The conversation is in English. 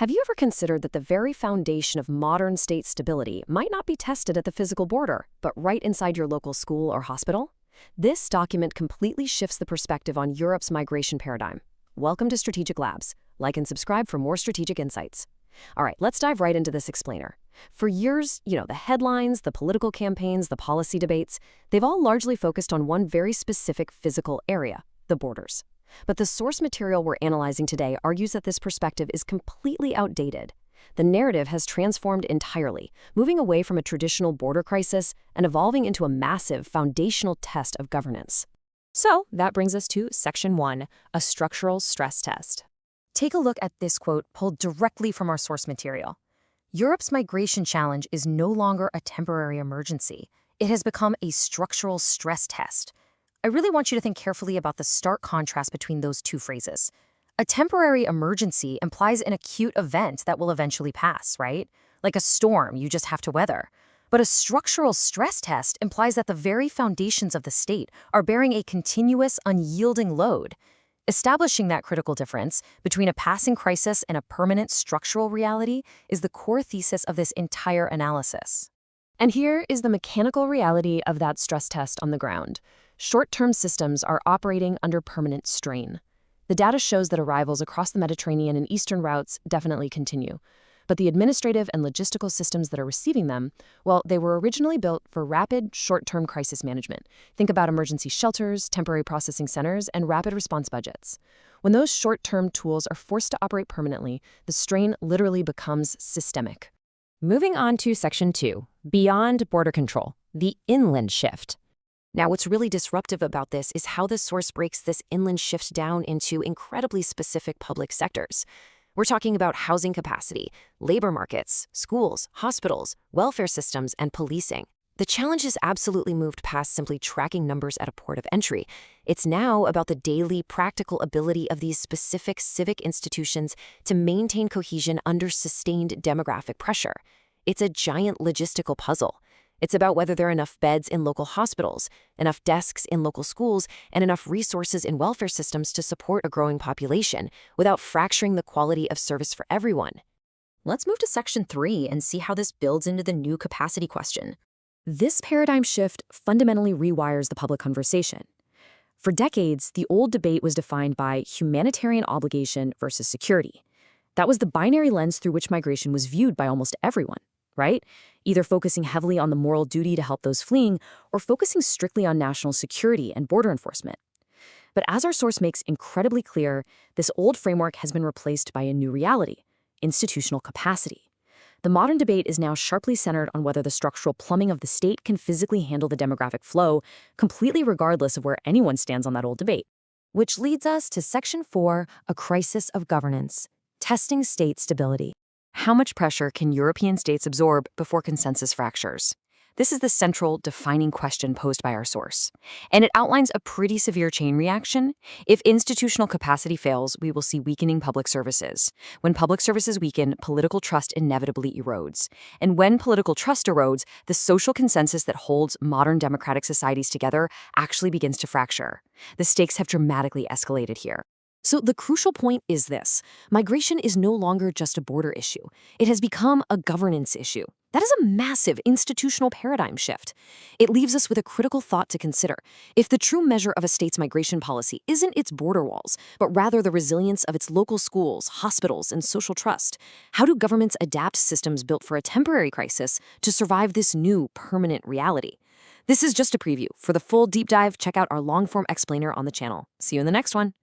Have you ever considered that the very foundation of modern state stability might not be tested at the physical border, but right inside your local school or hospital? This document completely shifts the perspective on Europe's migration paradigm. Welcome to Strategic Labs. Like and subscribe for more strategic insights. All right, let's dive right into this explainer. For years, the headlines, the political campaigns, the policy debates, they've all largely focused on one very specific physical area, the borders. But the source material we're analyzing today argues that this perspective is completely outdated. The narrative has transformed entirely, moving away from a traditional border crisis and evolving into a massive foundational test of governance. So that brings us to Section 1, a structural stress test. Take a look at this quote pulled directly from our source material. Europe's migration challenge is no longer a temporary emergency. It has become a structural stress test. I really want you to think carefully about the stark contrast between those two phrases. A temporary emergency implies an acute event that will eventually pass, right? Like a storm you just have to weather. But a structural stress test implies that the very foundations of the state are bearing a continuous, unyielding load. Establishing that critical difference between a passing crisis and a permanent structural reality is the core thesis of this entire analysis. And here is the mechanical reality of that stress test on the ground. Short-term systems are operating under permanent strain. The data shows that arrivals across the Mediterranean and eastern routes definitely continue. But the administrative and logistical systems that are receiving them, well, they were originally built for rapid, short-term crisis management. Think about emergency shelters, temporary processing centers, and rapid response budgets. When those short-term tools are forced to operate permanently, the strain literally becomes systemic. Moving on to Section 2, beyond border control, the inland shift. Now, what's really disruptive about this is how the source breaks this inland shift down into incredibly specific public sectors. We're talking about housing capacity, labor markets, schools, hospitals, welfare systems, and policing. The challenge has absolutely moved past simply tracking numbers at a port of entry. It's now about the daily, practical ability of these specific civic institutions to maintain cohesion under sustained demographic pressure. It's a giant logistical puzzle. It's about whether there are enough beds in local hospitals, enough desks in local schools, and enough resources in welfare systems to support a growing population without fracturing the quality of service for everyone. Let's move to Section 3 and see how this builds into the new capacity question. This paradigm shift fundamentally rewires the public conversation. For decades, the old debate was defined by humanitarian obligation versus security. That was the binary lens through which migration was viewed by almost everyone, right? Either focusing heavily on the moral duty to help those fleeing or focusing strictly on national security and border enforcement. But as our source makes incredibly clear, this old framework has been replaced by a new reality, institutional capacity. The modern debate is now sharply centered on whether the structural plumbing of the state can physically handle the demographic flow, completely regardless of where anyone stands on that old debate. Which leads us to Section 4, a crisis of governance, testing state stability. How much pressure can European states absorb before consensus fractures? This is the central, defining question posed by our source. And it outlines a pretty severe chain reaction. If institutional capacity fails, we will see weakening public services. When public services weaken, political trust inevitably erodes. And when political trust erodes, the social consensus that holds modern democratic societies together actually begins to fracture. The stakes have dramatically escalated here. So the crucial point is this. Migration is no longer just a border issue. It has become a governance issue. That is a massive institutional paradigm shift. It leaves us with a critical thought to consider. If the true measure of a state's migration policy isn't its border walls, but rather the resilience of its local schools, hospitals, and social trust, how do governments adapt systems built for a temporary crisis to survive this new permanent reality? This is just a preview. For the full deep dive, check out our long-form explainer on the channel. See you in the next one.